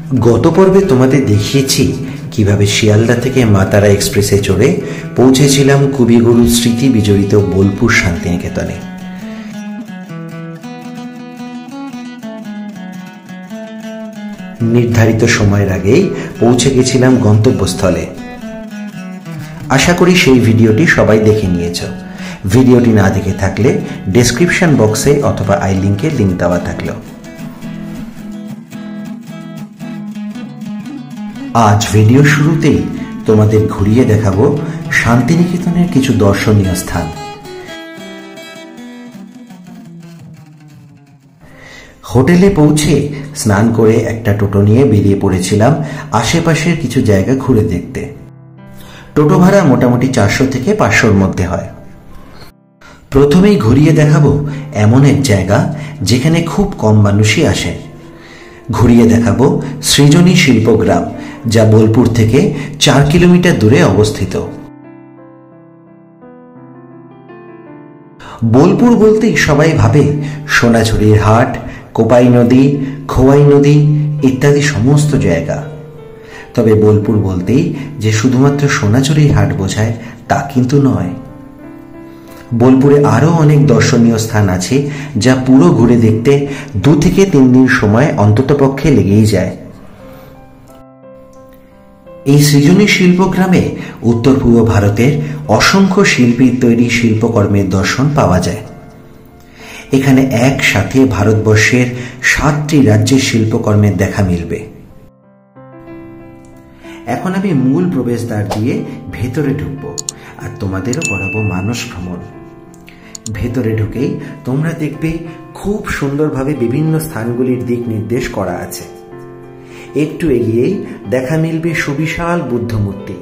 গত পর্বে তোমাদের দেখিয়েছি কিভাবে শিয়ালদা থেকে মাতারা এক্সপ্রেসে চড়ে পৌঁছেছিলাম কবিগুরুর স্মৃতি বিজড়িত বোলপুর শান্তিনিকেতনে। নির্ধারিত সময়ের আগেই পৌঁছে গেছিলাম গন্তব্যস্থলে। আশা করি সেই ভিডিওটি সবাই দেখে নিয়েছ। ভিডিওটি না দেখে থাকলে ডেসক্রিপশন বক্সে অথবা আই লিঙ্কে লিঙ্ক দেওয়া থাকলো। আজ ভিডিও শুরুতেই তোমাদের ঘুরিয়ে দেখাবো শান্তিনিকেতনের কিছু দর্শনীয় স্থান। হোটেলে পৌঁছে স্নান করে একটা টোটো নিয়ে বেরিয়ে পড়েছিলাম আশেপাশের কিছু জায়গা ঘুরে দেখতে। টোটো ভাড়া মোটামুটি 400 থেকে 500-র মধ্যে হয়। প্রথমেই ঘুরিয়ে দেখাবো এমন এক জায়গা যেখানে খুব কম মানুষই আসে। ঘুরিয়ে দেখাবো সৃজনী শিল্পগ্রাম, যা বোলপুর থেকে 4 কিলোমিটার দূরে অবস্থিত। বোলপুর বলতেই সবাই ভাবে সোনাঝুরির হাট, কোপাই নদী, খোয়াই নদী ইত্যাদি সমস্ত জায়গা। তবে বোলপুর বলতেই যে শুধুমাত্র সোনাঝুরির হাট বোঝায় তা কিন্তু নয়। বোলপুরে আরো অনেক দর্শনীয় স্থান আছে যা পুরো ঘুরে দেখতে 2 থেকে 3 দিন সময় অন্ততপক্ষে লেগেই যায়। এই সৃজনী শিল্পগ্রামে উত্তর পূর্ব ভারতের অসংখ্য শিল্পীর তৈরি শিল্পকর্মের দর্শন পাওয়া যায়। এখানে একসাথে ভারতবর্ষের 7টি রাজ্যের শিল্পকর্মের দেখা মিলবে। এখন আমি মূল প্রবেশদ্বার দিয়ে ভেতরে ঢুকবো আর তোমাদেরও করাবো মানস ভ্রমণ। ভেতরে ঢুকেই তোমরা দেখবে খুব সুন্দরভাবে বিভিন্ন স্থানগুলির দিক নির্দেশ করা আছে। একটু এগিয়েই দেখা মিলবে সুবিশাল বুদ্ধ মূর্তি।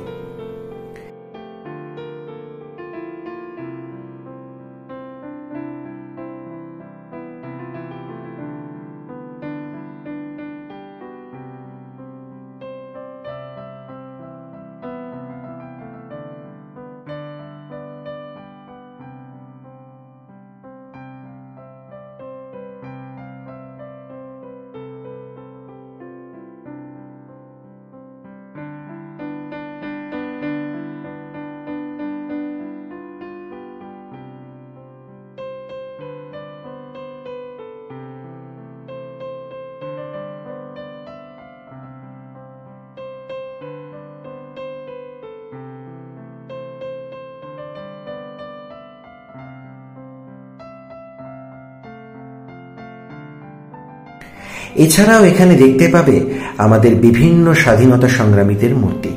এছাড়াও এখানে দেখতে পাবে আমাদের বিভিন্ন স্বাধীনতা সংগ্রামীদের মূর্তি।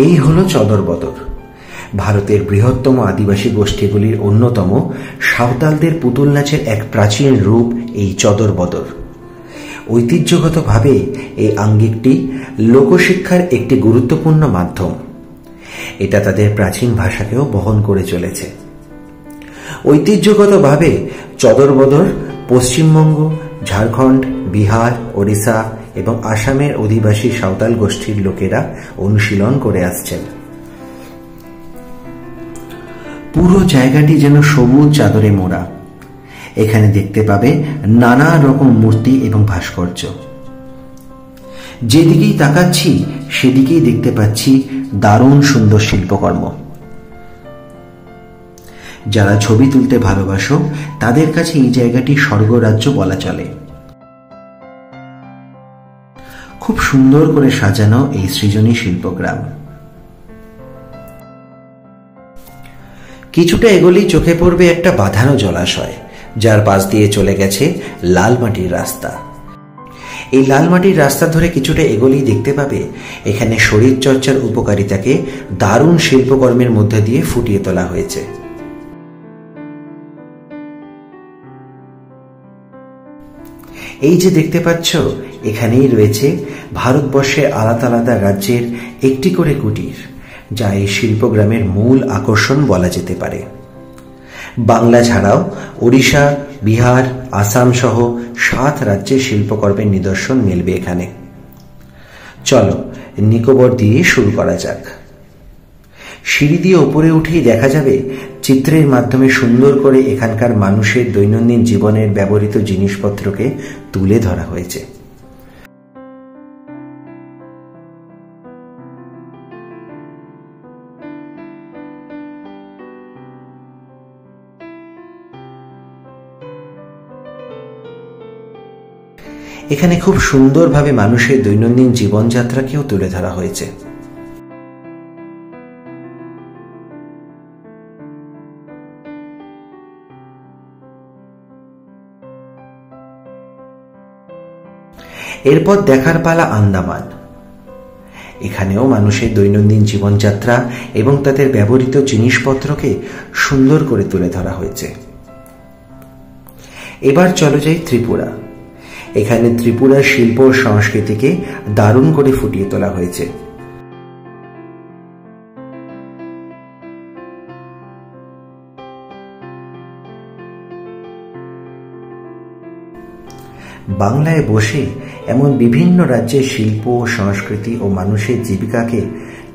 এই হলো চদর বদর, ভারতের বৃহত্তম আদিবাসী গোষ্ঠীগুলির অন্যতম সাঁওতালদের পুতুল নাচের এক প্রাচীন রূপ এই চদর বদর। ঐতিহ্যগতভাবে এই আঙ্গিকটি লোকশিক্ষার একটি গুরুত্বপূর্ণ মাধ্যম। এটা তাদের প্রাচীন ভাষাকেও বহন করে চলেছে। ঐতিহ্যগতভাবে চদর বদর পশ্চিমবঙ্গ, ঝাড়খণ্ড, বিহার, ওড়িশা এবং আসামের অধিবাসী সাঁওতাল গোষ্ঠীর লোকেরা অনুশীলন করে আসছেন। পুরো জায়গাটি যেন সবুজ চাদরে মোড়া। এখানে দেখতে পাবে নানা রকম মূর্তি এবং ভাস্কর্য। যেদিকেই তাকাচ্ছি সেদিকেই দেখতে পাচ্ছি দারুণ সুন্দর শিল্পকর্ম। যারা ছবি তুলতে ভালোবাসো তাদের কাছে এই জায়গাটি স্বর্গরাজ্য বলা চলে। খুব সুন্দর করে সাজানো এই সৃজনী শিল্পগ্রাম। কিছুটা এগোলেই চোখে পড়বে একটা বাঁধানো জলাশয়, যার পাশ দিয়ে চলে গেছে লাল মাটির রাস্তা। এই লাল মাটির রাস্তা ধরে কিছুটা এগোলেই দেখতে পাবে এখানে শরীর চর্চার উপকারিতাকে দারুণ শিল্পকর্মের মধ্যে দিয়ে ফুটিয়ে তোলা হয়েছে। এই যে দেখতে পাচ্ছ, এখানেই রয়েছে ভারতবর্ষের আলাদা আলাদা রাজ্যের একটি করে কুটির, যা এই শিল্পগ্রামের মূল আকর্ষণ বলা যেতে পারে। বাংলা ছাড়াও ওড়িশা, বিহার, আসাম সহ 7 রাজ্যের শিল্পকর্মের নিদর্শন মিলবে এখানে। চলো নিকোবর দিয়ে শুরু করা যাক। সিঁড়ি দিয়ে ওপরে উঠেই দেখা যাবে চিত্রের মাধ্যমে সুন্দর করে এখানকার মানুষের দৈনন্দিন জীবনের ব্যবহৃত জিনিসপত্রকে তুলে ধরা হয়েছে। এখানে খুব সুন্দরভাবে মানুষের দৈনন্দিন জীবনযাত্রাকেও তুলে ধরা হয়েছে। এরপর দেখার পালা আন্দামান। এখানেও মানুষের দৈনন্দিন জীবনযাত্রা এবং তাদের ব্যবহৃত জিনিসপত্রকে সুন্দর করে তুলে ধরা হয়েছে। এবার চলো যাই ত্রিপুরা। এখানে ত্রিপুরার শিল্প ও সংস্কৃতিকে দারুণ করে ফুটিয়ে তোলা হয়েছে। বাংলায় বসে এমন বিভিন্ন রাজ্যের শিল্প, সংস্কৃতি ও মানুষের জীবিকাকে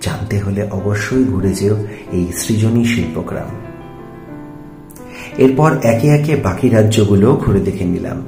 জানতে হলে অবশ্যই ঘুরে যেও এই সৃজনী শিল্পগ্রাম। এরপর একে একে বাকি রাজ্যগুলো ঘুরে দেখে নিলাম।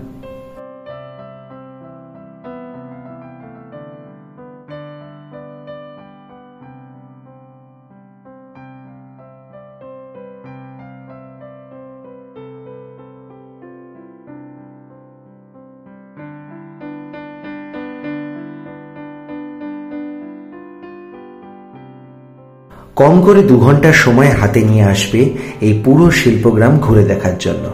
কম করে 2 ঘন্টার সময় হাতে নিয়ে আসবে এই পুরো শিল্পগ্রাম ঘুরে দেখার জন্য।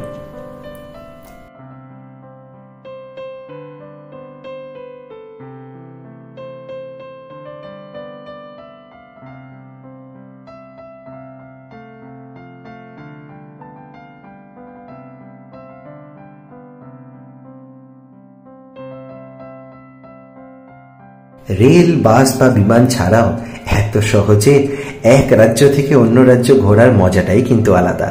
রেল, বাস বা বিমান ছাড়াও এত সহজে এক রাজ্য থেকে অন্য রাজ্য ঘোরার মজাটাই কিন্তু আলাদা।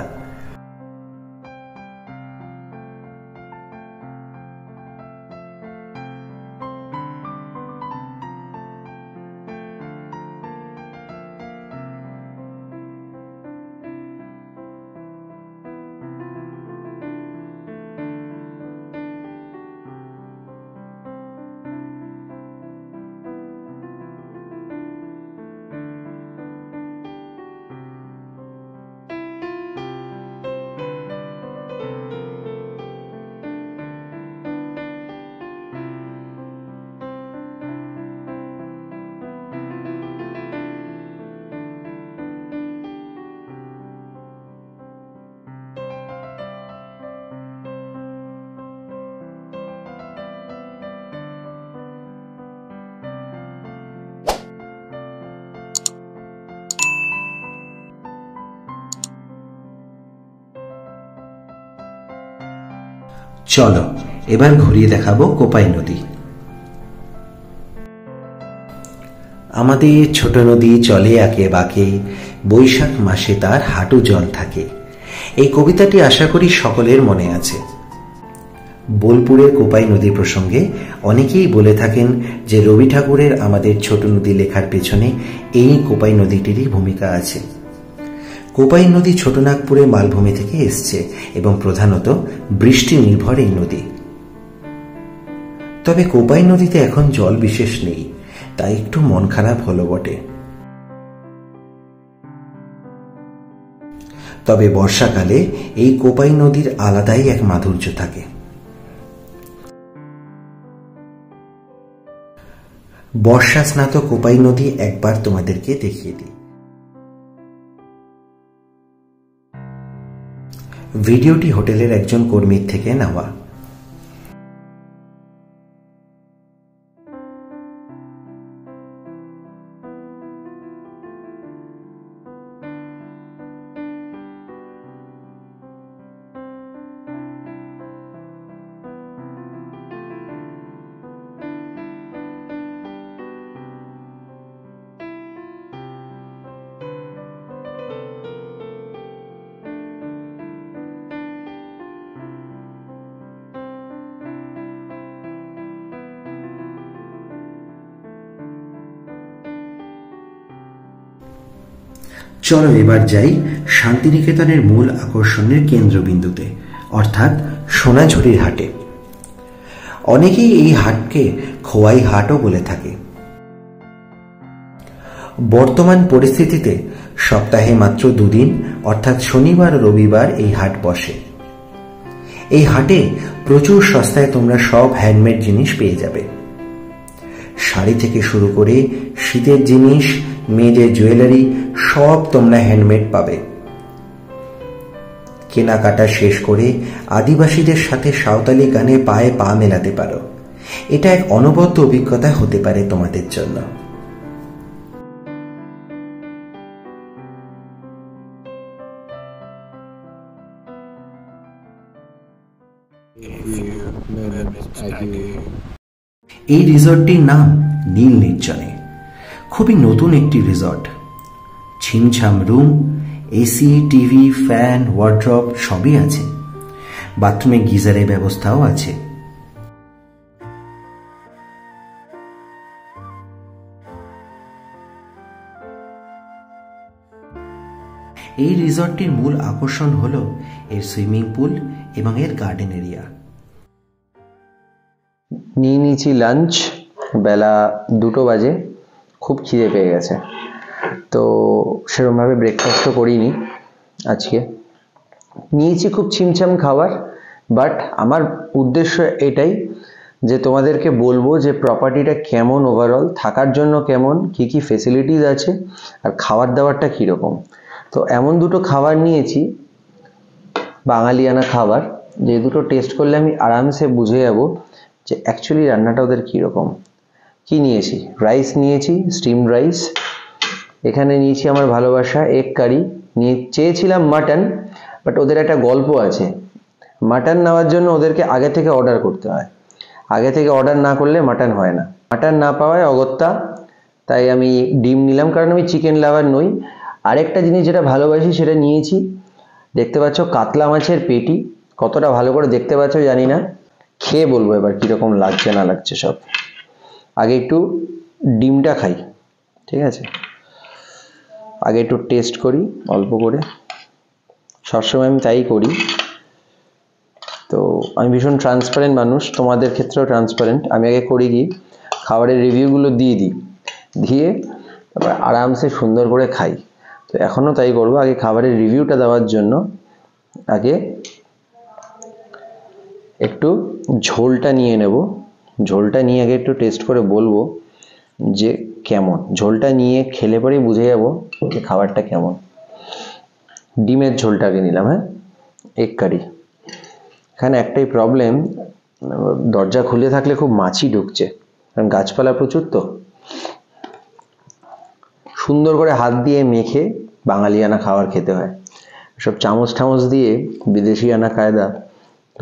চলো এবার ঘুরিয়ে দেখাবো কোপাই নদী। আমাদের ছোট নদী চলে আঁকে বাঁকে, বৈশাখ মাসে তার হাঁটু জল থাকে। এই কবিতাটি আশা করি সকলের মনে আছে। বোলপুরের কোপাই নদী প্রসঙ্গে অনেকেই বলে থাকেন যে রবি ঠাকুরের আমাদের ছোট নদী লেখার পেছনে এই কোপাই নদীটিরই ভূমিকা আছে। কোপাই নদী ছোটনাগপুরে মালভূমি থেকে এসছে এবং প্রধানত বৃষ্টি নির্ভর এই নদী। তবে কোপাই নদীতে এখন জল বিশেষ নেই, তাই একটু মন খারাপ হলো বটে। তবে বর্ষাকালে এই কোপাই নদীর আলাদাই এক মাধুর্য থাকে। বর্ষা স্নাত কোপাই নদী একবার তোমাদেরকে দেখিয়ে দিই। ভিডিওটি হোটেলের একজন কর্মীর থেকে নেওয়া। চলো এবার যাই শান্তিনিকেতনের মূল আকর্ষণের কেন্দ্রবিন্দুতে, অর্থাৎ সোনাঝুরির হাটে। অনেকেই এই হাটকে খোয়াই হাটও বলে থাকে। বর্তমান পরিস্থিতিতে সপ্তাহে মাত্র দুদিন, অর্থাৎ শনিবার ও রবিবার এই হাট বসে। এই হাটে প্রচুর সস্তায় তোমরা সব হ্যান্ডমেড জিনিস পেয়ে যাবে। শাড়ি থেকে শুরু করে শীতের জিনিস, মেয়েদের জুয়েলারি, সব তোমরা হ্যান্ডমেড পাবে। কেনাকাটা শেষ করে আদিবাসীদের সাথে সাঁওতালি গানে পায়ে পা মেলাতে পারো। এটা এক অনবদ্য অভিজ্ঞতা হতে পারে তোমাদের জন্য। এই রিসর্টটির নাম নীল নির্জনে। খুবই নতুন একটি রিসর্ট। ছিমছাম room, AC, TV, fan, wardrobe সবই আছে। বাথরুমে গিজারের ব্যবস্থাও আছে। এই রিসর্টটির মূল আকর্ষণ হলো এর সুইমিং পুল এবং এর গার্ডেন এরিয়া। নিয়ে নিয়েছি লাঞ্চ, বেলা 2টো বাজে, খুব খিদে পেয়ে গেছে, তো সেরকমভাবে ব্রেকফাস্টও করিনি আজকে। নিয়েছি খুব ছিমছাম খাবার, বাট আমার উদ্দেশ্য এটাই যে তোমাদেরকে বলবো যে প্রপার্টিটা কেমন, ওভারঅল থাকার জন্য কেমন, কি কি ফেসিলিটিস আছে, আর খাবার দাবারটা কীরকম। তো এমন দুটো খাবার নিয়েছি, বাঙালিয়ানা খাবার, যে দুটো টেস্ট করলে আমি আরামসে বুঝে যাব যে অ্যাকচুয়ালি রান্নাটা ওদের কীরকম। কি নিয়েছি? রাইস নিয়েছি, স্টিম রাইস। এখানে নিয়েছি আমার ভালোবাসা এগ কারি। চেয়েছিলাম মাটন, বাট ওদের একটা গল্প আছে, মাটন নেওয়ার জন্য ওদেরকে আগে থেকে অর্ডার করতে হয়। আগে থেকে অর্ডার না করলে মাটন হয় না। মাটন না পাওয়ায় অগত্যা তাই আমি ডিম নিলাম, কারণ আমি চিকেন লাভার নই। আরেকটা জিনিস যেটা ভালোবাসি সেটা নিয়েছি। দেখতে পাচ্ছ কাতলা মাছের পেটি, কতটা ভালো করে দেখতে পাচ্ছ জানি না, খেয়ে বলবো এবার কীরকম লাগছে না লাগছে সব। আগে একটু ডিমটা খাই, ঠিক আছে? আগে একটু টেস্ট করি অল্প করে, সবসময় আমি তাই করি। তো আমি ভীষণ ট্রান্সপারেন্ট মানুষ, তোমাদের ক্ষেত্রেও ট্রান্সপারেন্ট। আমি আগে করি কি, খাবারের রিভিউগুলো দিয়ে তারপর আরামসে সুন্দর করে খাই। তো এখনও তাই করবো। আগে খাবারের রিভিউটা দেওয়ার জন্য আগে একটু ঝোলটা নিয়ে নেব। ঝোলটা নিয়ে আগে একটু টেস্ট করে বলবো যে কেমন। ঝোলটা নিয়ে খেলে পরেই বুঝে যাবো যে খাবারটা কেমন। ডিমের ঝোলটা আগে নিলাম। হ্যাঁ, এগ কারি। এখানে একটাই প্রবলেম, দরজা খুলে থাকলে খুব মাছি ঢুকছে, কারণ গাছপালা প্রচুর। তো সুন্দর করে হাত দিয়ে মেখে বাঙালিয়ানা খাবার খেতে হয়। সব চামচ ঠামচ দিয়ে বিদেশিয়ানা কায়দা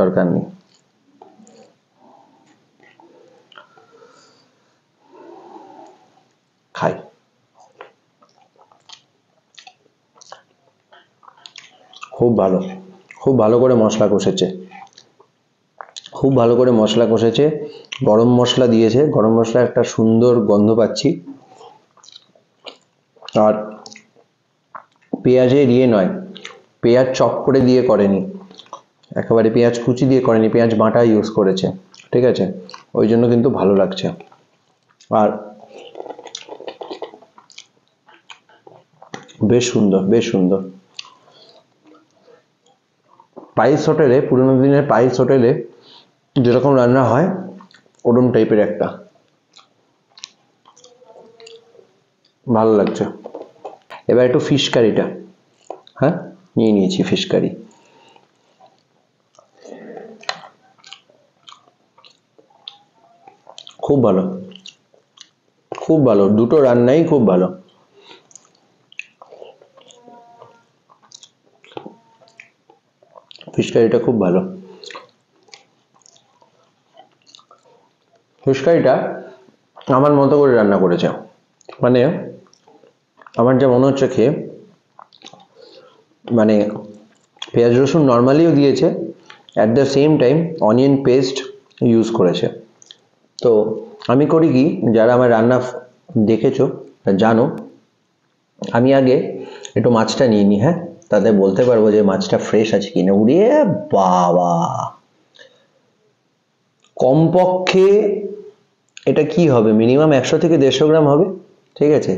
দরকার নেই। খাই। খুব ভালো, খুব ভালো করে মশলা কষেছে, খুব ভালো করে মশলা কষেছে। গরম মশলা দিয়েছে, গরম মশলা একটা সুন্দর গন্ধ পাচ্ছি। আর পেঁয়াজের নয়, পেঁয়াজ চপ করে দিয়ে করেনি, একেবারে পেঁয়াজ কুচি দিয়ে করেনি, পেঁয়াজ বাটা ইউজ করেছে, ঠিক আছে? ওই জন্য কিন্তু ভালো লাগছে। আর বেশ সুন্দর, বেশ সুন্দর। পাইস হোটেলে, পুরোনো দিনের পাইস হোটেলে যেরকম রান্না হয় ওরকম টাইপের একটা, ভালো লাগছে। এবার একটু ফিশ কারিটা, হ্যাঁ নিয়ে নিয়েছি ফিশ কারি। খুব ভালো, খুব ভালো, দুটো রান্নাই খুব ভালো। ফিশ কারিটা খুব ভালো। ফিশ কারিটা আমার মতো করে রান্না করেছে, মানে আমার যা মনে হচ্ছে খেয়ে, মানে পেঁয়াজ রসুন নর্মালিও দিয়েছে, at the same time onion paste use করেছে। তো আমি করি কি, যারা আমার রান্না দেখেছো জানো, আমি আগে একটু মাছটা নিয়ে নি, হ্যাঁ, তাতে বলতে পারবো যে মাছটা ফ্রেশ আছে কিনা। উড়িয়ে বাবা, কমপক্ষে এটা কি হবে, মিনিমাম 100 থেকে 150 গ্রাম হবে, ঠিক আছে।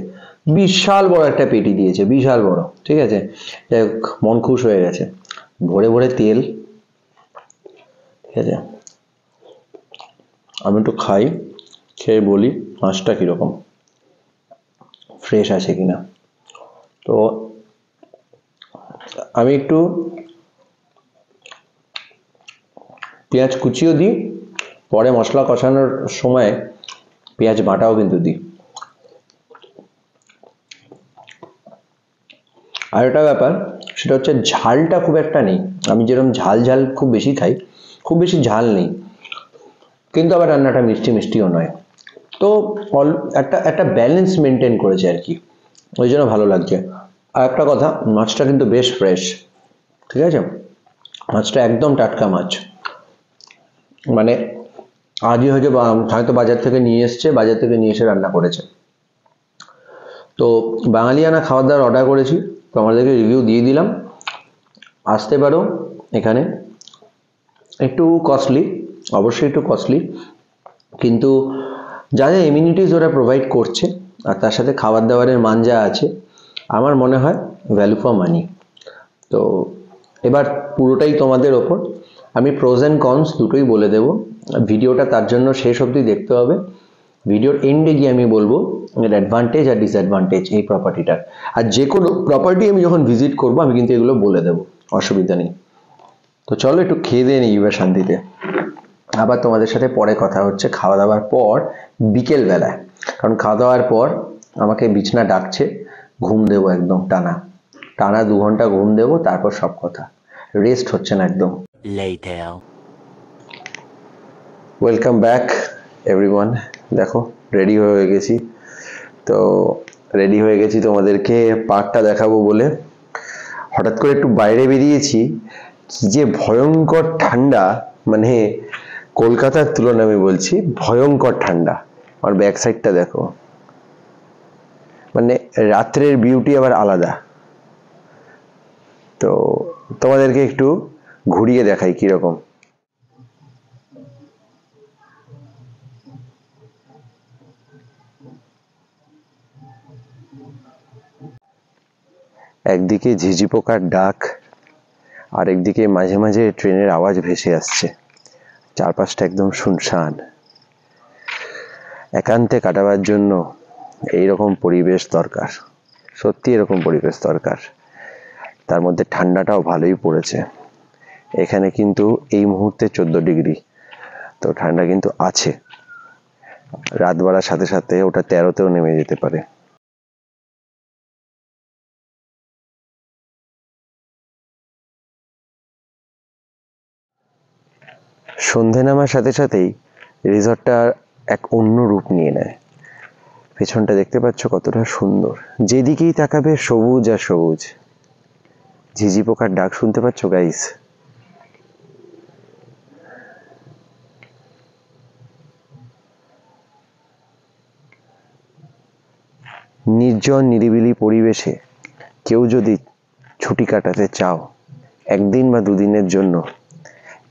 বিশাল বড় একটা পেটি দিয়েছে, বিশাল বড়, ঠিক আছে। যাই হোক, মন খুশ হয়ে গেছে। ভরে ভরে তেল, ঠিক আছে। আমি একটু খাই, খেয়ে বলি মাছটা কীরকম, ফ্রেশ আছে কিনা। তো আমি একটু পেঁয়াজ কুচিও দিই, পরে মশলা কষানোর সময় পেঁয়াজ বাটাও কিন্তু দিই। আর একটা ব্যাপার, সেটা হচ্ছে ঝালটা খুব একটা নেই। আমি যেরকম ঝাল ঝাল খুব বেশি খাই, খুব বেশি ঝাল নেই, কিন্তু আবার রান্নাটা মিষ্টি মিষ্টিও নয়। তো একটা একটা ব্যালেন্স মেনটেন করেছে আর কি, ওই জন্য ভালো লাগছে। আর একটা কথা, মাছটা কিন্তু বেশ ফ্রেশ, ঠিক আছে। মাছটা একদম টাটকা মাছ, মানে আজই হয়তো বাজার থেকে নিয়ে এসছে, বাজার থেকে নিয়ে এসে রান্না করেছে। তো বাঙালিয়ানা খাবার দাবার অর্ডার করেছি, তো আমাদেরকে রিভিউ দিয়ে দিলাম। আসতে পারো এখানে, একটু কস্টলি, অবশ্যই একটু কস্টলি, কিন্তু যা যা এমিনিটিস ওরা প্রোভাইড করছে আর তার সাথে খাবার দাবারের মান যা আছে, আমার মনে হয় ভ্যালু ফর মানি। তো এবার পুরোটাই তোমাদের ওপর, আমি প্রোজ অ্যান্ড কনস দুটোই বলে দেব। ভিডিওটা তার জন্য শেষ অবধি দেখতে হবে। ভিডিওর এন্ডে গিয়ে আমি বলবো এর অ্যাডভান্টেজ আর ডিসঅ্যাডভান্টেজ এই প্রপার্টিটার। আর যে কোনো প্রপার্টি আমি যখন ভিজিট করবো আমি কিন্তু এগুলো বলে দেবো, অসুবিধা নেই। তো চলো একটু খেয়ে দিয়ে নিই এবার শান্তিতে, আবার তোমাদের সাথে পরে কথা হচ্ছে খাওয়া দাওয়ার পর, বিকেলবেলায়। কারণ খাওয়া দাওয়ার পর আমাকে বিছনা ডাকছে, ঘুম দেবো একদম টানা টানা 2 ঘন্টা ঘুম দেবো, তারপর সব কথা, রেস্ট হচ্ছে না একদম। Welcome back everyone. দেখো রেডি হয়ে গেছি, তো রেডি হয়ে গেছি তোমাদেরকে পার্কটা দেখাবো বলে। হঠাৎ করে একটু বাইরে বেরিয়েছি, কি যে ভয়ঙ্কর ঠান্ডা, মানে কলকাতার তুলনায় আমি বলছি ভয়ঙ্কর ঠান্ডা। আর ব্যাক সাইডটা দেখো, মানে রাত্রের বিউটি আবার আলাদা। তো তোমাদেরকে একটু ঘুরিয়ে দেখাই কিরকম। একদিকে ঝিঝি পোকার ডাক, আর একদিকে মাঝে মাঝে ট্রেনের আওয়াজ ভেসে আসছে। চারপাশটা একদম শুনশান। একান্তে কাটাবার জন্য এইরকম পরিবেশ দরকার, সত্যি এরকম পরিবেশ দরকার। তার মধ্যে ঠান্ডাটাও ভালোই পড়েছে। এখানে কিন্তু এই মুহূর্তে 14 ডিগ্রি, তো ঠান্ডা কিন্তু আছে। রাত বাড়ার সাথে সাথে ওটা 13তেও নেমে যেতে পারে। সন্ধে নামার সাথে সাথেই রিসর্টটা এক অন্য রূপ নিয়ে নেয়। পেছনটা দেখতে পাচ্ছ কতটা সুন্দর, যেদিকেই তাকাবে সবুজ আর সবুজ। ঝিঝি পোকার ডাক শুনতে পাচ্ছ গাইস? নির্জন নিরিবিলি পরিবেশে কেউ যদি ছুটি কাটাতে চাও, একদিন বা 2 দিনের জন্য,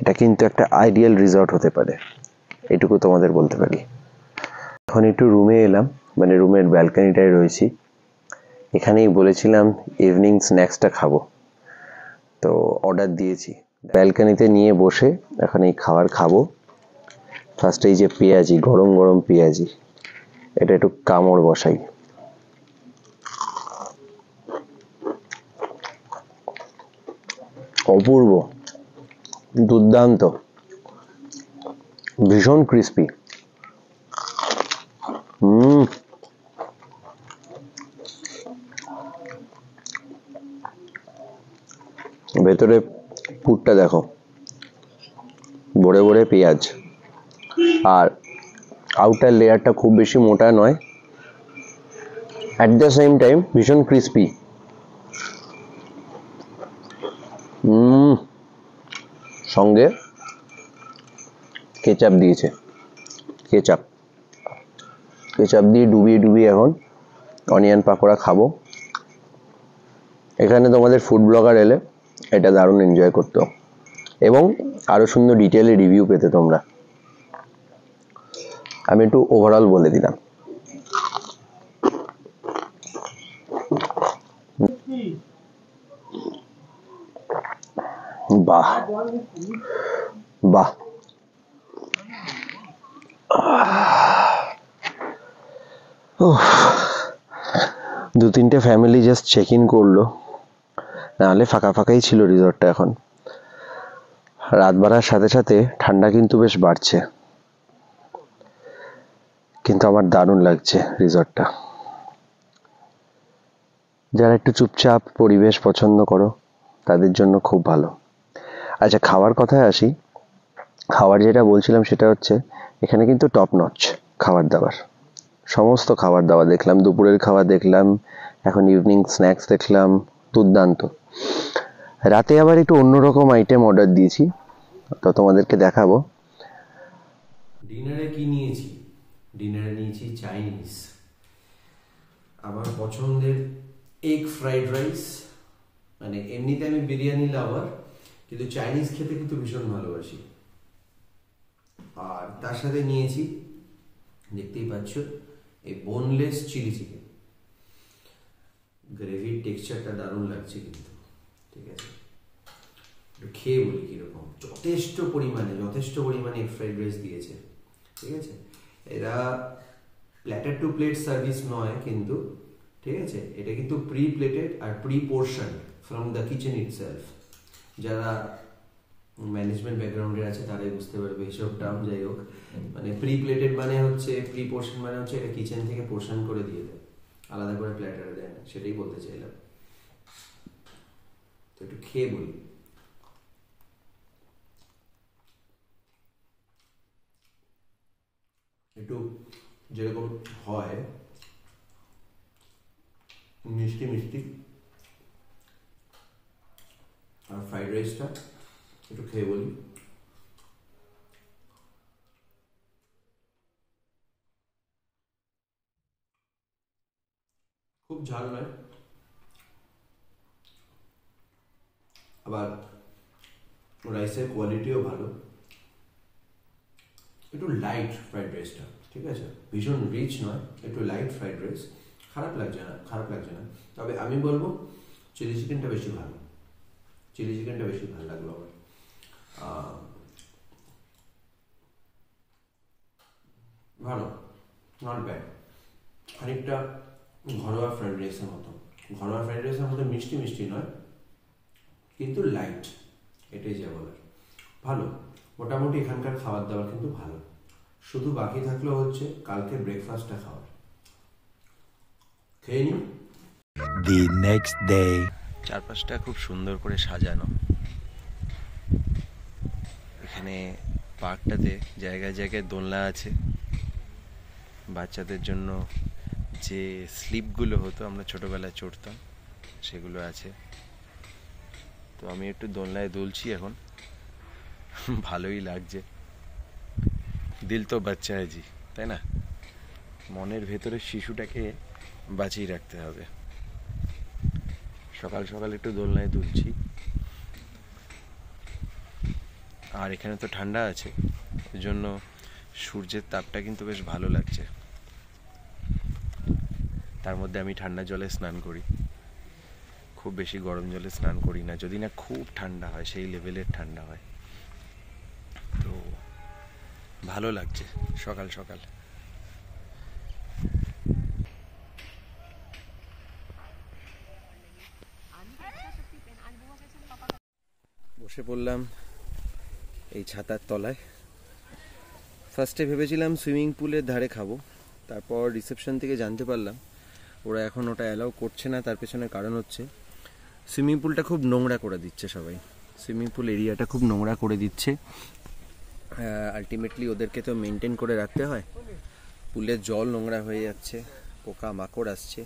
এটা কিন্তু একটা আইডিয়াল রিসর্ট হতে পারে, এটুকু তোমাদের বলতে পারি। এখন একটু রুমে এলাম, মানে রুমের ব্যালকনিটায় রয়েছি। এখানেই বলেছিলাম ইভিনিং স্ন্যাক্সটা খাবো, তো অর্ডার দিয়েছি। ব্যালকনিতে নিয়ে বসে এখন এই খাবার খাবো। ফার্স্টে এই যে পেঁয়াজি, গরম গরম পেঁয়াজি, এটা একটু কামড় বসাই। অপূর্ব, দুর্দান্ত, ভীষণ ক্রিস্পি। ভেতরে পুরটা দেখো, ভরে ভরে পেঁয়াজ, আর আউটার লেয়ারটা খুব বেশি মোটা নয়, অ্যাট দ্য সেম টাইম ভীষণ ক্রিস্পি। সঙ্গে কেচাপ দিয়েছে, কেচাপ দিয়ে ডুবিয়ে ডুবিয়ে এখন অনিয়ন পাকোড়া খাবো। এখানে তোমাদের ফুড ব্লগার এলে এটা দারুণ এনজয় করতো এবং আরো সুন্দর ডিটেইলে রিভিউ পেতে তোমরা। আমি একটু ওভারঅল বলে দিলাম। বাহ বাহ, দু তিনটে ফ্যামিলি জাস্ট চেক ইন করলো, নাহলে ফাঁকা ফাঁকাই ছিল রিসর্টটা। এখন রাত বাড়ার সাথে সাথে ঠান্ডা কিন্তু বেশ বাড়ছে, কিন্তু আমার দারুণ লাগছে রিসর্টটা। যারা একটু চুপচাপ পরিবেশ পছন্দ করো তাদের জন্য খুব ভালো। আচ্ছা, খাওয়ার কথায় আসি। খাবার যেটা বলছিলাম সেটা হচ্ছে এখানে কিন্তু টপ নচ খাবার দাবার, সমস্ত খাবার দাবার দেখলাম, দুপুরের খাবার দেখলাম, এখন ইভিনিং স্ন্যাক্স দেখলাম, দুর্দান্ত। রাতে আবার একটু অন্যরকম আইটেম অর্ডার দিয়েছি, তো তোমাদেরকে দেখাবো। ডিনারে কি নিয়েছি? ডিনারে নিয়েছি চাইনিজ, আমার পছন্দের এগ ফ্রাইড রাইস। মানে এমনিতে আমি বিরিয়ানি লাভার, কিন্তু চাইনিজ খেতে কিন্তু ভীষণ ভালোবাসি। আর তার সাথে নিয়েছি, দেখতেই পাচ্ছ, এই বোনলেস চিলি চিকেন। গ্রেভির টেক্সচারটা দারুণ লাগছে কিন্তু, ঠিক আছে? একটু খেয়ে বলি কিরকম। যথেষ্ট পরিমাণে এগ ফ্রাইড রাইস দিয়েছে, ঠিক আছে? এরা প্ল্যাটার টু প্লেট সার্ভিস নয় কিন্তু, ঠিক আছে? এটা কিন্তু প্রি প্লেটেড আর pre portion from the kitchen itself. যারা ম্যানেজমেন্ট ব্যাকগ্রাউন্ডের আছে তারাই বুঝতে পারবে এইসব টার্ম। যাই হোক, মানে প্রি প্লেটেড মানে হচ্ছে, প্রি পোর্শন মানে হচ্ছে এটা কিচেন থেকে পোর্শন করে দিয়ে দেয়, আলাদা করে প্ল্যাটারে দেয় না, সেটাই বলতে চাইলাম। তো একটু খেয়ে বলি। একটু যেরকম হয় মিষ্টি মিষ্টি, আর ফ্রাইড রাইসটা একটু খেয়ে বলি। খুব ঝাল নয়, আবার রাইসের কোয়ালিটিও ভালো। একটু লাইট ফ্রাইড রাইসটা, ঠিক আছে? ভীষণ রিচ নয়, একটু লাইট ফ্রাইড রাইস। খারাপ লাগছে না। তবে আমি বলবো চিলি চিকেনটা বেশি ভালো লাগলো আমার। ভালো, নট ব্যাড। খানিকটা ঘরোয়া ফ্রাইড রাইসের মতো মিষ্টি মিষ্টি নয়, কিন্তু লাইট, এটাই যা বলার। ভালো, মোটামুটি এখানকার খাবার দাবার কিন্তু ভালো। শুধু বাকি থাকলো হচ্ছে কালকে ব্রেকফাস্টটা খাওয়ার। খেয়ে নি। The next day. চারপাশটা খুব সুন্দর করে সাজানো। এখানে পার্কটাতে জায়গায় জায়গায় দোলনা আছে, বাচ্চাদের জন্য যে স্লিপগুলো হতো আমরা ছোটবেলায় চড়তাম সেগুলো আছে। তো আমি একটু দোলনায় দুলছি এখন, ভালোই লাগছে। দিল তো বাচ্চা জি, তাই না? মনের ভেতরে শিশুটাকে বাঁচিয়ে রাখতে হবে। সকাল সকাল একটু দোলনায় দুলছি, আর এখানে তো ঠান্ডা আছে, ওই জন্য সূর্যের তাপটা কিন্তু বেশ ভালো লাগছে। তার মধ্যে আমি ঠান্ডা জলে স্নান করি, খুব বেশি গরম জলে স্নান করি না, যদি না খুব ঠান্ডা হয়, সেই লেভেলের ঠান্ডা হয়। তো ভালো লাগছে সকাল সকাল। বসে পড়লাম এই ছাতার তলায়। ফার্স্টে ভেবেছিলাম সুইমিং পুলের ধারে খাবো, তারপর রিসেপশন থেকে জানতে পারলাম ওরা এখন ওটা অ্যালাউ করছে না। তার পেছনে কারণ হচ্ছে সুইমিং পুলটা খুব নোংরা করে দিচ্ছে সবাই, সুইমিং পুল এরিয়াটা খুব নোংরা করে দিচ্ছে। আলটিমেটলি ওদেরকে তো মেনটেন করে রাখতে হয়, পুলের জল নোংরা হয়ে যাচ্ছে, পোকা মাকড় আসছে,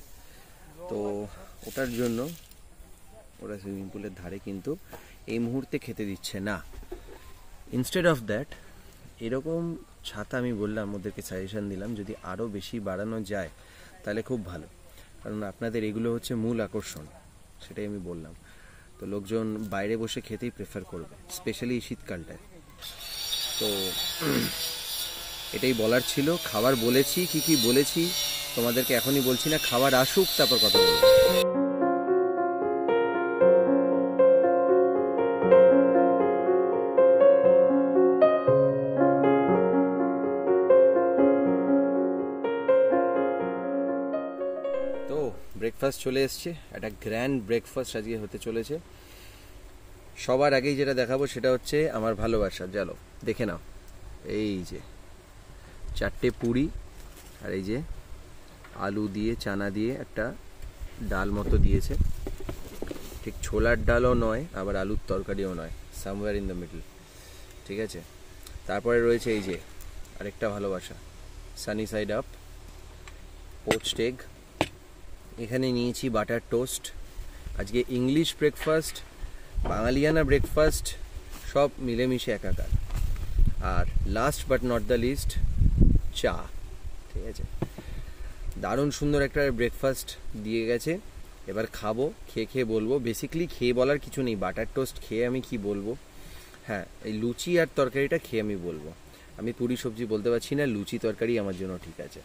তো ওটার জন্য ওরা সুইমিং পুলের ধারে কিন্তু এই মুহূর্তে খেতে দিচ্ছে না। ইনস্টেড অফ দ্যাট এরকম ছাতা আমি বললাম, ওদেরকে সাজেশন দিলাম যদি আরও বেশি বাড়ানো যায় তাহলে খুব ভালো, কারণ আপনাদের এগুলো হচ্ছে মূল আকর্ষণ। সেটাই আমি বললাম। তো লোকজন বাইরে বসে খেতেই প্রেফার করবে, স্পেশালি এই শীতকালটায়। তো এটাই বলার ছিল। খাবার বলেছি, কি কি বলেছি তোমাদেরকে এখনই বলছি না, খাবার আসুক তারপর কথা বলবো। তো ব্রেকফাস্ট চলে এসছে, একটা গ্র্যান্ড ব্রেকফাস্ট আজকে হতে চলেছে। সবার আগেই যেটা দেখাবো সেটা হচ্ছে আমার ভালোবাসা। চলো দেখে নাও। এই যে 4টে পুরি, আর এই যে আলু দিয়ে চানা দিয়ে একটা ডাল মতো দিয়েছে। ঠিক ছোলার ডালও নয়, আবার আলুর তরকারিও নয়, সামওয়্যার ইন দ্য মিডল। ঠিক আছে, তারপরে রয়েছে এই যে আরেকটা ভালোবাসা, sunny side up, poached egg. এখানে নিয়েছি বাটার টোস্ট। আজকে ইংলিশ ব্রেকফাস্ট, বাঙালিয়ানা ব্রেকফাস্ট সব মিলেমিশে একাকার। আর last but not the least, চা। ঠিক আছে, দারুণ সুন্দর একটা ব্রেকফাস্ট দিয়ে গেছে। এবার খাবো, খেয়ে খেয়ে বলবো। বেসিক্যালি খেয়ে বলার কিছু নেই, বাটার টোস্ট খেয়ে আমি কি বলবো। হ্যাঁ, এই লুচি আর তরকারিটা খেয়ে আমি বলবো। আমি পুরি সবজি বলতে পারছি না, লুচি তরকারি আমার জন্য ঠিক আছে।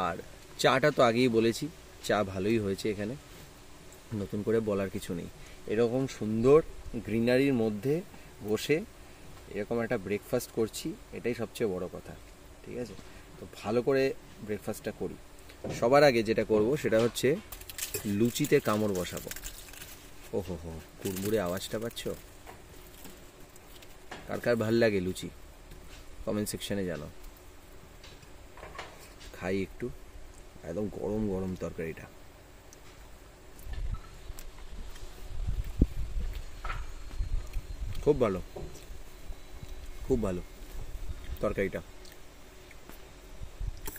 আর চাটা তো আগেই বলেছি, চা ভালোই হয়েছে। এখানে নতুন করে বলার কিছু নেই। এরকম সুন্দর গ্রিনারির মধ্যে বসে এরকম একটা ব্রেকফাস্ট করছি, এটাই সবচেয়ে বড় কথা। ঠিক আছে, তো ভালো করে ব্রেকফাস্টটা করি। সবার আগে যেটা করব সেটা হচ্ছে লুচিতে কামড় বসাবো। ওহো হো, কুড়মুড়ে আওয়াজটা পাচ্ছ? কার কার ভাল লাগে লুচি কমেন্ট সেকশনে জানো। খাই একটু, একদম গরম গরম তরকারিটা। খুব ভালো, খুব ভালো তরকারিটা।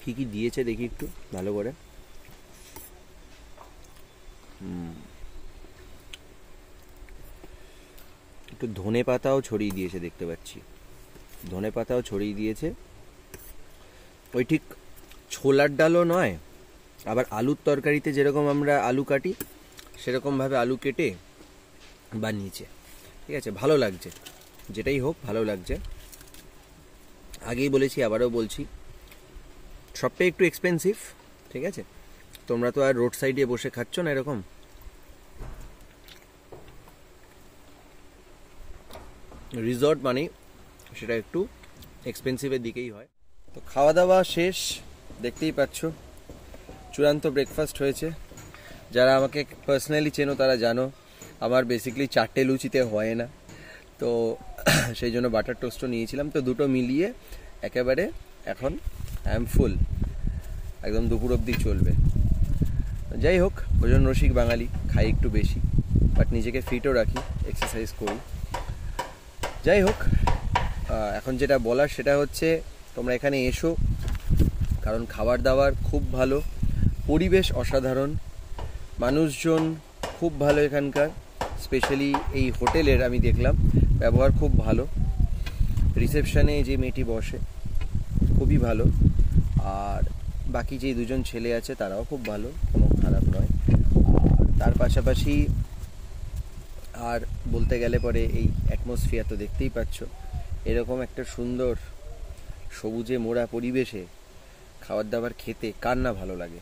কি কি দিয়েছে দেখি একটু ভালো করে। একটু ধনে পাতাও ছড়িয়ে দিয়েছে, দেখতে পাচ্ছি ধনে পাতাও ছড়িয়ে দিয়েছে। ওই ঠিক ছোলার ডালও নয়, আবার আলুর তরকারিতে যেরকম আমরা আলু কাটি সেরকমভাবে আলু কেটে বানিয়েছে। ঠিক আছে, ভালো লাগছে, যেটাই হোক ভালো লাগছে। আগেই বলেছি, আবারও বলছি, সবটাই একটু এক্সপেন্সিভ। ঠিক আছে, তোমরা তো আর রোড সাইডে বসে খাচ্ছ না এরকম। রিসর্ট মানে সেটা একটু এক্সপেন্সিভের দিকেই হয়। তো খাওয়া দাওয়া শেষ, দেখতেই পাচ্ছ চূড়ান্ত ব্রেকফাস্ট হয়েছে। যারা আমাকে পার্সোনালি চেনো তারা জানো আমার বেসিক্যালি 4টে লুচিতে হয় না, তো সেই জন্য বাটার টোস্টও নিয়েছিলাম। তো দুটো মিলিয়ে একেবারে এখন আই এম ফুল, একদম দুপুর অবধি চলবে। যাই হোক, ভোজন রসিক বাঙালি, খাই একটু বেশি, বাট নিজেকে ফিটও রাখি, এক্সারসাইজ করি। যাই হোক, এখন যেটা বলার সেটা হচ্ছে তোমরা এখানে এসো, কারণ খাবার দাবার খুব ভালো, পরিবেশ অসাধারণ, মানুষজন খুব ভালো এখানকার। স্পেশালি এই হোটেলের আমি দেখলাম ব্যবহার খুব ভালো। রিসেপশনে যে মেয়েটি বসে খুবই ভালো, আর বাকি যে দুজন ছেলে আছে তারাও খুব ভালো, কোনো খারাপ নয়। আর তার পাশাপাশি আর বলতে গেলে পরে এই অ্যাটমসফিয়ার তো দেখতেই পাচ্ছ। এরকম একটা সুন্দর সবুজে মোড়া পরিবেশে খাবার দাবার খেতে কার না ভালো লাগে,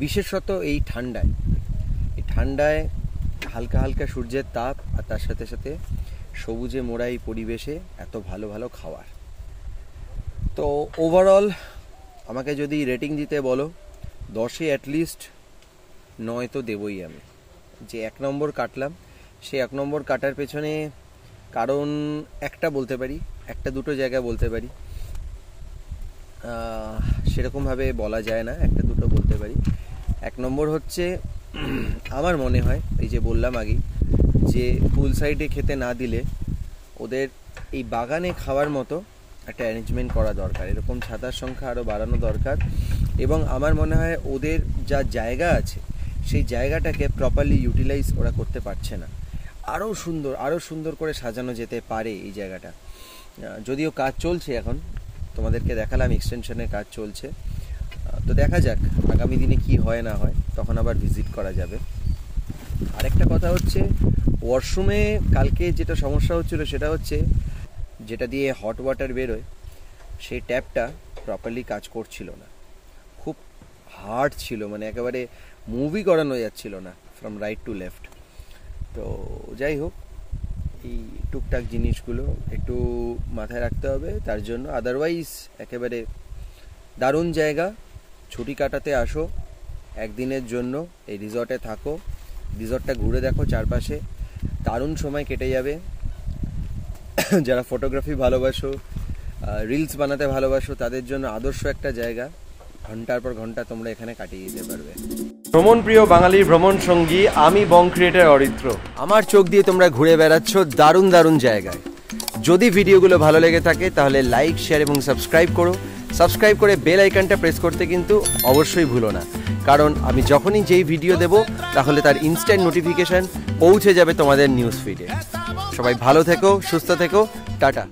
বিশেষত এই ঠান্ডায়। এই ঠান্ডায় হালকা হালকা সূর্যের তাপ, আর তার সাথে সাথে সবুজে মোড়া এই পরিবেশে এত ভালো ভালো খাবার। তো ওভারঅল আমাকে যদি রেটিং দিতে বলো 10-এ অ্যাটলিস্ট 9 তো দেবই আমি। যে 1 নম্বর কাটলাম, সেই 1 নম্বর কাটার পেছনে কারণ একটা বলতে পারি, একটা দুটো জায়গা বলতে পারি, সেরকমভাবে বলা যায় না, একটা দুটো বলতে পারি। 1 নম্বর হচ্ছে আমার মনে হয়, এই যে বললাম আগেই, যে পুল সাইডে খেতে না দিলে ওদের এই বাগানে খাওয়ার মতো একটা অ্যারেঞ্জমেন্ট করা দরকার। এরকম ছাতার সংখ্যা আরও বাড়ানো দরকার। এবং আমার মনে হয় ওদের যা জায়গা আছে সেই জায়গাটাকে প্রপারলি ইউটিলাইজ ওরা করতে পারছে না। আরও সুন্দর করে সাজানো যেতে পারে এই জায়গাটা। যদিও কাজ চলছে, এখন তোমাদেরকে দেখালাম এক্সটেনশনের কাজ চলছে, তো দেখা যাক আগামী দিনে কি হয় না হয়, তখন আবার ভিজিট করা যাবে। আরেকটা কথা হচ্ছে, ওয়াশরুমে কালকে যেটা সমস্যা হচ্ছিল সেটা হচ্ছে যেটা দিয়ে হট ওয়াটার বেরোয় সেই ট্যাপটা প্রপারলি কাজ করছিল না, খুব হার্ড ছিল, মানে একেবারে মুভি করানো যাচ্ছিল না ফ্রম রাইট টু লেফট। তো যাই হোক, এই টুকটাক জিনিসগুলো একটু মাথায় রাখতে হবে তার জন্য। আদারওয়াইজ একেবারে দারুণ জায়গা, ছুটি কাটাতে আসো একদিনের জন্য, এই রিসর্টে থাকো, রিসর্টটা ঘুরে দেখো, চারপাশে দারুণ সময় কেটে যাবে। যারা ফটোগ্রাফি ভালোবাসো, রিলস বানাতে ভালোবাসো, তাদের জন্য আদর্শ একটা জায়গা, ঘন্টার পর ঘন্টা তোমরা এখানে কাটিয়ে দিতে পারবে। ভ্রমণ প্রিয় বাঙালির ভ্রমণ সঙ্গী আমি বং ক্রিয়েটর অরিত্র, আমার চোখ দিয়ে তোমরা ঘুরে বেড়াচ্ছ দারুণ দারুণ জায়গায়। যদি ভিডিওগুলো ভালো লেগে থাকে তাহলে লাইক, শেয়ার এবং সাবস্ক্রাইব করো। সাবস্ক্রাইব করে বেল আইকনটা প্রেস করতে কিন্তু অবশ্যই ভুলো না, কারণ আমি যখনই যেই ভিডিও দেব তাহলে তার ইনস্ট্যান্ট নোটিফিকেশন পৌঁছে যাবে তোমাদের নিউজ ফিডে। সবাই ভালো থেকো, সুস্থ থেকো, টাটা।